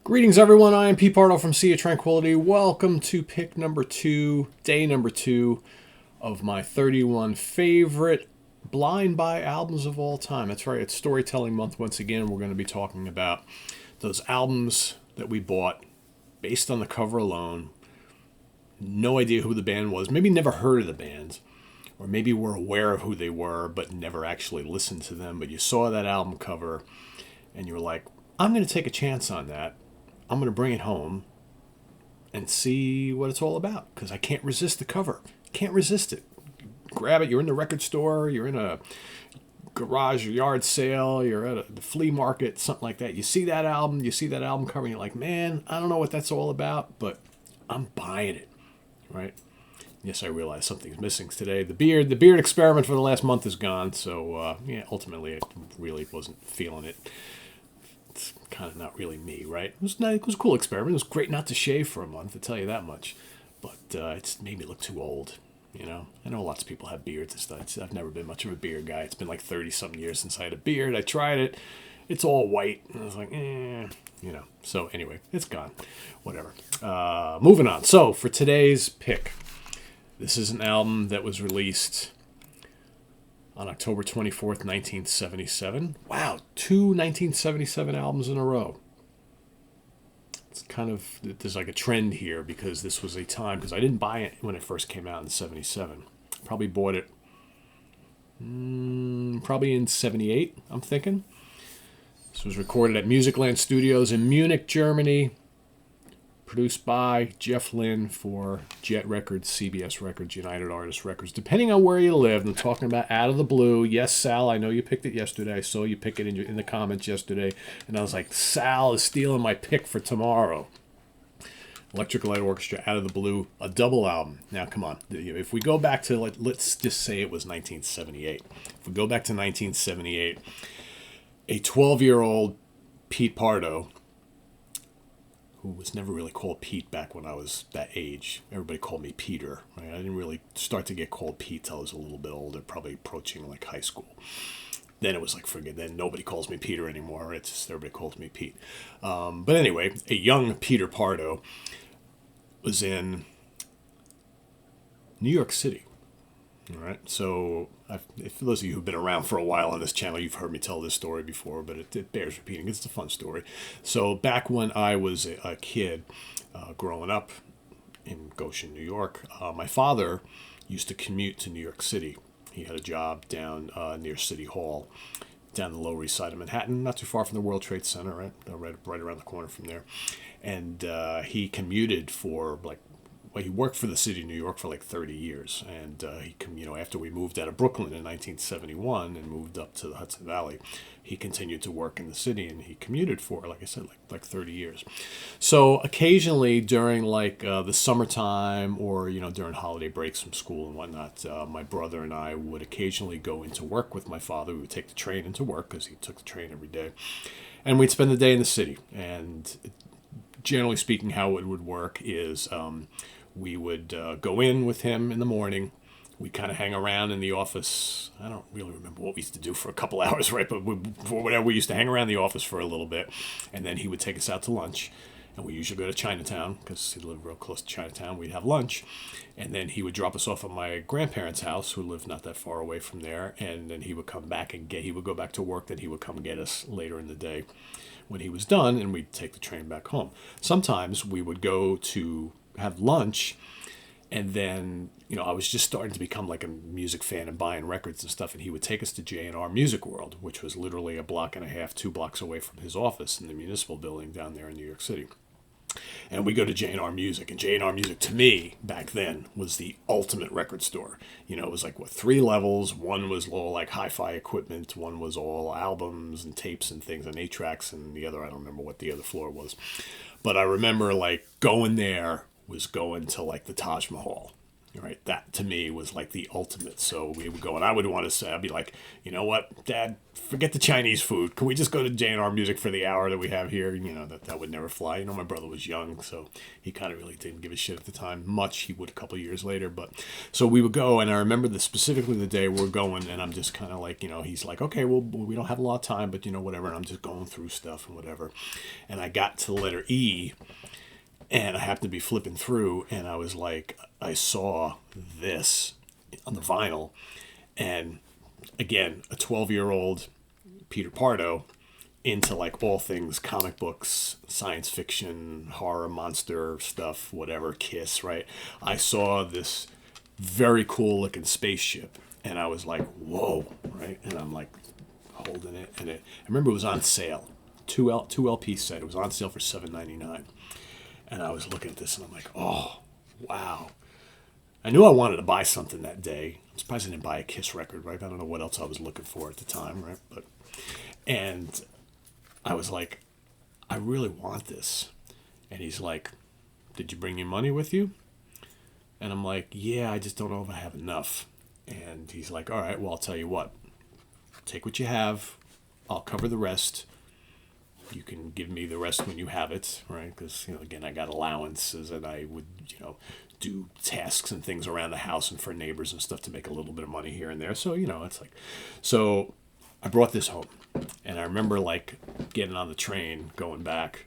Greetings, everyone. I am Pete Pardo from Sea of Tranquility. Welcome to pick number 2, day number 2 of my 31 favorite blind buy albums of all time. That's right, it's storytelling month once again. We're going to be talking about those albums that we bought based on the cover alone. No idea who the band was, maybe never heard of the band, or maybe were aware of who they were but never actually listened to them. But you saw that album cover and you were like, I'm going to take a chance on that. I'm going to bring it home and see what it's all about because I can't resist the cover. Can't resist it. Grab it. You're in the record store. You're in a garage or yard sale. You're at the flea market, something like that. You see that album. You see that album cover and you're like, man, I don't know what that's all about, but I'm buying it, right? Yes, I realize something's missing today. The beard experiment for the last month is gone. So, ultimately I really wasn't feeling it. It's kind of not really me, right? It was a cool experiment. It was great not to shave for a month, to tell you that much. But it's made me look too old, you know? I know lots of people have beards and stuff. I've never been much of a beard guy. It's been like 30-something years since I had a beard. I tried it. It's all white. And I was like, you know. So anyway, it's gone. Whatever. Moving on. So for today's pick, this is an album that was released on October 24th, 1977. Wow, 2 1977 albums in a row. It's kind of, there's like a trend here because this was a time, because I didn't buy it when it first came out in 77. Probably bought it probably in 78, I'm thinking. This was recorded at Musicland Studios in Munich, Germany. Produced by Jeff Lynne for Jet Records, CBS Records, United Artists Records, depending on where you live. I'm talking about Out of the Blue. Yes, Sal, I know you picked it yesterday. I saw you pick it in the comments yesterday. And I was like, Sal is stealing my pick for tomorrow. Electric Light Orchestra, Out of the Blue, a double album. Now, come on. If we go back to, let's just say it was 1978. If we go back to 1978, a 12-year-old Pete Pardo, who was never really called Pete back when I was that age. Everybody called me Peter. Right? I didn't really start to get called Pete till I was a little bit older, probably approaching like high school. Then it was like, forget, then nobody calls me Peter anymore. It's just everybody calls me Pete. But anyway, a young Peter Pardo was in New York City. All right, so for those of you who've been around for a while on this channel, you've heard me tell this story before, but it bears repeating. It's a fun story. So back when I was a kid, growing up in Goshen, New York, my father used to commute to New York City. He had a job down near City Hall, down the Lower East Side of Manhattan, not too far from the World Trade Center, right around the corner from there. And he commuted for he worked for the city of New York for like 30 years. And after we moved out of Brooklyn in 1971 and moved up to the Hudson Valley, he continued to work in the city and he commuted for, like I said, like 30 years. So occasionally during the summertime or, during holiday breaks from school and whatnot, my brother and I would occasionally go into work with my father. We would take the train into work because he took the train every day. And we'd spend the day in the city. And generally speaking, how it would work is we would go in with him in the morning. We'd kind of hang around in the office. I don't really remember what we used to do for a couple hours, right? But we used to hang around the office for a little bit. And then he would take us out to lunch. And we usually go to Chinatown because he lived real close to Chinatown. We'd have lunch. And then he would drop us off at my grandparents' house, who lived not that far away from there. And then he would come back he would go back to work. Then he would come get us later in the day when he was done. And we'd take the train back home. Sometimes we would go to have lunch, and then I was just starting to become like a music fan and buying records and stuff, and he would take us to J&R Music World, which was literally a block and a half, 2 blocks away from his office in the municipal building down there in New York City. And we go to J&R Music, and J&R Music to me back then was the ultimate record store. It was like 3 levels. One was all like hi-fi equipment, one was all albums and tapes and things and 8-tracks, and the other, I don't remember what the other floor was. But I remember going there was going to the Taj Mahal. Right, that to me was like the ultimate. So we would go, and I would want to say, I'd be like, you know what, Dad, forget the Chinese food. Can we just go to J&R Music for the hour that we have here? You know, that would never fly. You know, my brother was young, so he kind of really didn't give a shit at the time. Much he would a couple of years later, but so we would go, and I remember specifically the day we're going, and I'm just kind of like, you know, he's like, okay, well, we don't have a lot of time, but you know, whatever. And I'm just going through stuff and whatever, and I got to the letter E. And I happened to be flipping through, and I was like, I saw this on the vinyl. And again, a 12-year-old Peter Pardo into like all things comic books, science fiction, horror, monster stuff, whatever, Kiss, right? I saw this very cool looking spaceship, and I was like, whoa, right? And I'm like holding it, and I remember it was on sale. Two LP set. It was on sale for $7.99. And I was looking at this, and I'm like, oh, wow. I knew I wanted to buy something that day. I'm surprised I didn't buy a Kiss record, right? I don't know what else I was looking for at the time, right? And I was like, I really want this. And he's like, did you bring your money with you? And I'm like, yeah, I just don't know if I have enough. And he's like, all right, well, I'll tell you what. Take what you have. I'll cover the rest. You can give me the rest when you have it, right? Because, you know, again, I got allowances, and I would, you know, do tasks and things around the house and for neighbors and stuff to make a little bit of money here and there. So, you know, it's like, so I brought this home, and I remember like getting on the train going back.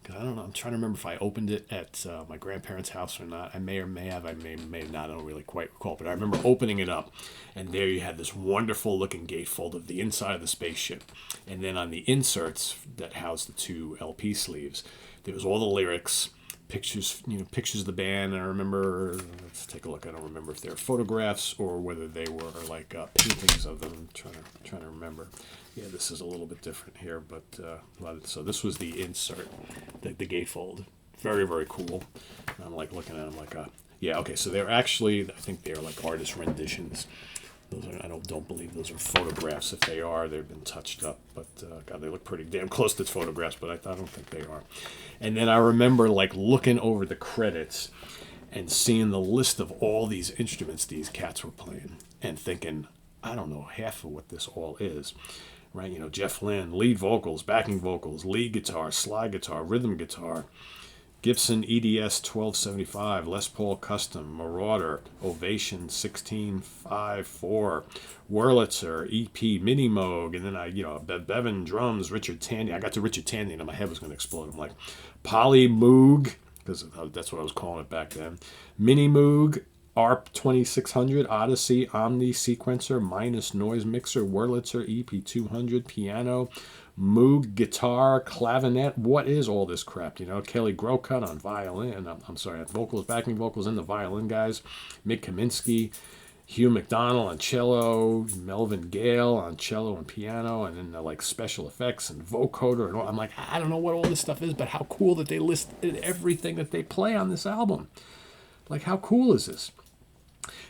Cause I don't know. I'm trying to remember if I opened it at my grandparents' house or not. I may or may have. I may not. I don't really quite recall. But I remember opening it up, and there you had this wonderful looking gatefold of the inside of the spaceship. And then on the inserts that housed the two LP sleeves, there was all the lyrics, pictures, you know, pictures of the band. And I remember, let's take a look. I don't remember if they were photographs or whether they were like paintings of them. I'm trying to remember. Yeah, this is a little bit different here, but so this was the insert, the gatefold. Very, very cool. And I'm like looking at them like, yeah, okay. So they're actually, I think they're like artist renditions. Those are, I don't believe those are photographs. If they are, they've been touched up. But God, they look pretty damn close to photographs. But I don't think they are. And then I remember like looking over the credits and seeing the list of all these instruments these cats were playing, and thinking, I don't know half of what this all is. Right, you know, Jeff Lynne, lead vocals, backing vocals, lead guitar, slide guitar, rhythm guitar, Gibson EDS 1275, Les Paul Custom, Marauder, Ovation 1654, Wurlitzer, EP, Mini Moog, and then Bevan drums, Richard Tandy. I got to Richard Tandy and my head was going to explode. I'm like, Poly Moog, because that's what I was calling it back then, Mini Moog, ARP 2600, Odyssey, Omni Sequencer, Minus Noise Mixer, Wurlitzer, EP200, Piano, Moog, Guitar, Clavinet. What is all this crap? You know, Kelly Grocott on violin. I'm sorry, vocals, backing vocals, and the violin guys. Mick Kaminsky, Hugh McDonald on cello, Melvin Gale on cello and piano, and then like special effects and vocoder. And all. I'm like, I don't know what all this stuff is, but how cool that they listed everything that they play on this album. Like, how cool is this?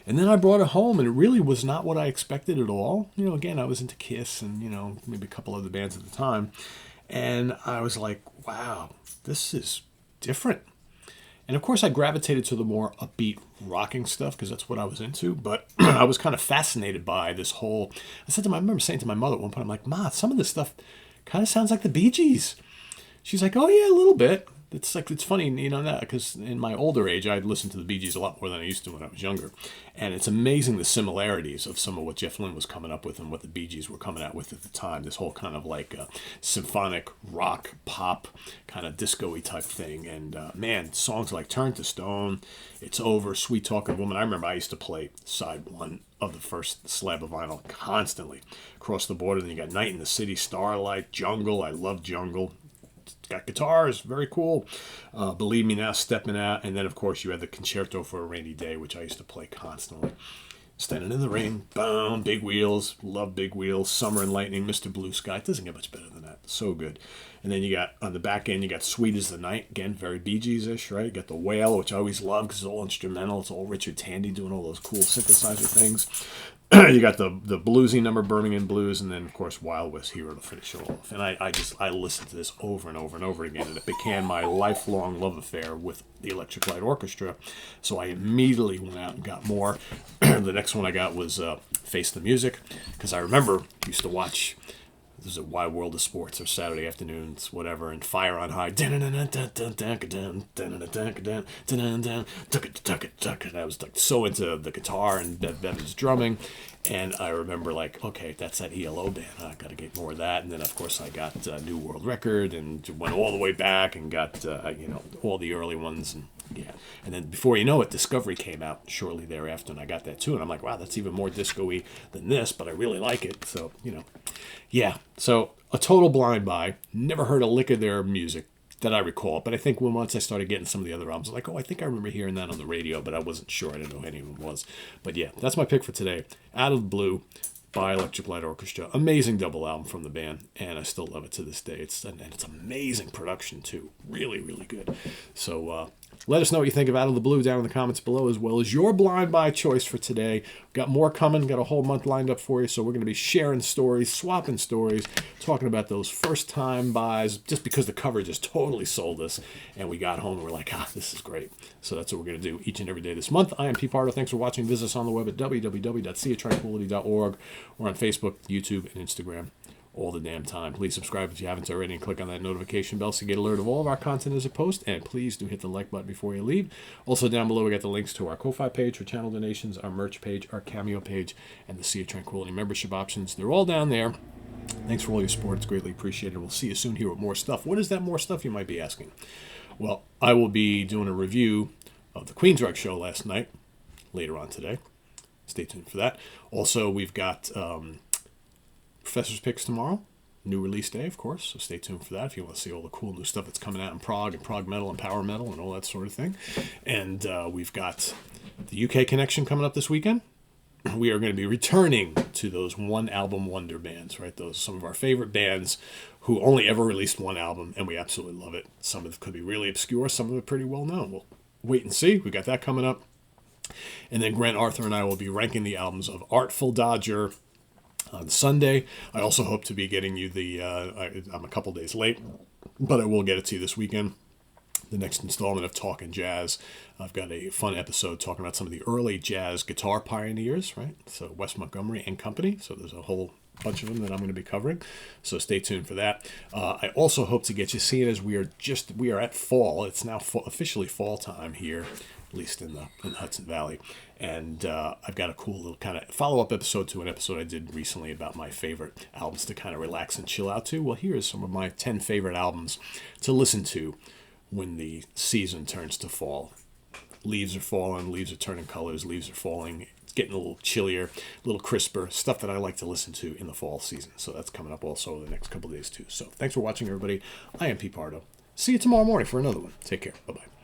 And then I brought it home, and it really was not what I expected at all. You know, again, I was into Kiss and, you know, maybe a couple other bands at the time. And I was like, wow, this is different. And of course, I gravitated to the more upbeat rocking stuff because that's what I was into. But I was kind of fascinated by this whole, I remember saying to my mother at one point, I'm like, Ma, some of this stuff kind of sounds like the Bee Gees. She's like, oh, yeah, a little bit. It's like, it's funny, you know, that because in my older age, I'd listened to the Bee Gees a lot more than I used to when I was younger. And it's amazing the similarities of some of what Jeff Lynne was coming up with and what the Bee Gees were coming out with at the time. This whole kind of like symphonic rock, pop, kind of disco-y type thing. And man, songs like Turn to Stone, It's Over, Sweet Talking Woman. I remember I used to play side one of the first slab of vinyl constantly across the border. Then you got Night in the City, Starlight, Jungle. I love Jungle. Got guitars, very cool. Believe Me Now, Stepping Out. And then, of course, you had the Concerto for a Rainy Day, which I used to play constantly. Standing in the Rain, boom, Big Wheels, love Big Wheels, Summer and Lightning, Mr. Blue Sky. It doesn't get much better than that. So good. And then you got, on the back end, you got Sweet as the Night. Again, very Bee Gees-ish, right? You got The Whale, which I always love because it's all instrumental. It's all Richard Tandy doing all those cool synthesizer things. You got the bluesy number, Birmingham Blues, and then of course Wild West Hero to finish it off. And I listened to this over and over and over again, and it became my lifelong love affair with the Electric Light Orchestra. So I immediately went out and got more. The next one I got was Face the Music, because I remember I used to watch. This is a Wide World of Sports or Saturday afternoons, whatever, and Fire on High. And I was like so into the guitar and Bevan's drumming, and I remember like, okay, that's that ELO band. I got to get more of that. And then of course I got New World Record and went all the way back and got all the early ones. And yeah, and then before you know it, Discovery came out shortly thereafter, and I got that too. And I'm like, wow, that's even more disco-y than this, but I really like it. So yeah. So a total blind buy. Never heard a lick of their music that I recall, but I think once I started getting some of the other albums, I'm like, oh, I think I remember hearing that on the radio, but I wasn't sure. I didn't know who any of them was. But yeah, that's my pick for today. Out of the Blue by Electric Light Orchestra. Amazing double album from the band, and I still love it to this day. It's amazing production too. Really, really good. So let us know what you think of Out of the Blue down in the comments below, as well as your blind buy choice for today. Got more coming. Got a whole month lined up for you, so we're going to be sharing stories, swapping stories, talking about those first-time buys, just because the cover just totally sold us, and we got home and we're like, this is great. So that's what we're going to do each and every day this month. I am Pete Pardo. Thanks for watching. Visit us on the web at www.seatranquility.org or on Facebook, YouTube, and Instagram all the damn time. Please subscribe if you haven't already and click on that notification bell so you get alert of all of our content as a post. And please do hit the like button before you leave. Also down below we got the links to our Ko-Fi page for channel donations, our merch page, our Cameo page, and the Sea of Tranquility membership options. They're all down there. Thanks for all your support. It's greatly appreciated. We'll see you soon here with more stuff. What is that more stuff, you might be asking? Well, I will be doing a review of the Queensrÿche show last night later on today. Stay tuned for that. Also, we've got Professor's Picks tomorrow. New release day, of course, so stay tuned for that if you want to see all the cool new stuff that's coming out in prog and prog metal and power metal and all that sort of thing. And we've got the UK connection coming up this weekend. We are going to be returning to those one-album wonder bands, right? Those some of our favorite bands who only ever released one album, and we absolutely love it. Some of it could be really obscure, some of it pretty well-known. We'll wait and see. We got that coming up. And then Grant Arthur and I will be ranking the albums of Artful Dodger on Sunday. I also hope to be getting you I'm a couple days late, but I will get it to you this weekend. The next installment of Talkin' Jazz. I've got a fun episode talking about some of the early jazz guitar pioneers, right? So Wes Montgomery and company. So there's a whole bunch of them that I'm going to be covering. So stay tuned for that. I also hope to get you seeing as we are at fall. It's now officially fall time here, at least in the Hudson Valley. And I've got a cool little kind of follow-up episode to an episode I did recently about my favorite albums to kind of relax and chill out to. Well, here's some of my 10 favorite albums to listen to when the season turns to fall. Leaves are falling, leaves are turning colors, leaves are falling. It's getting a little chillier, a little crisper, stuff that I like to listen to in the fall season. So that's coming up also in the next couple of days too. So thanks for watching, everybody. I am Pete Pardo. See you tomorrow morning for another one. Take care. Bye-bye.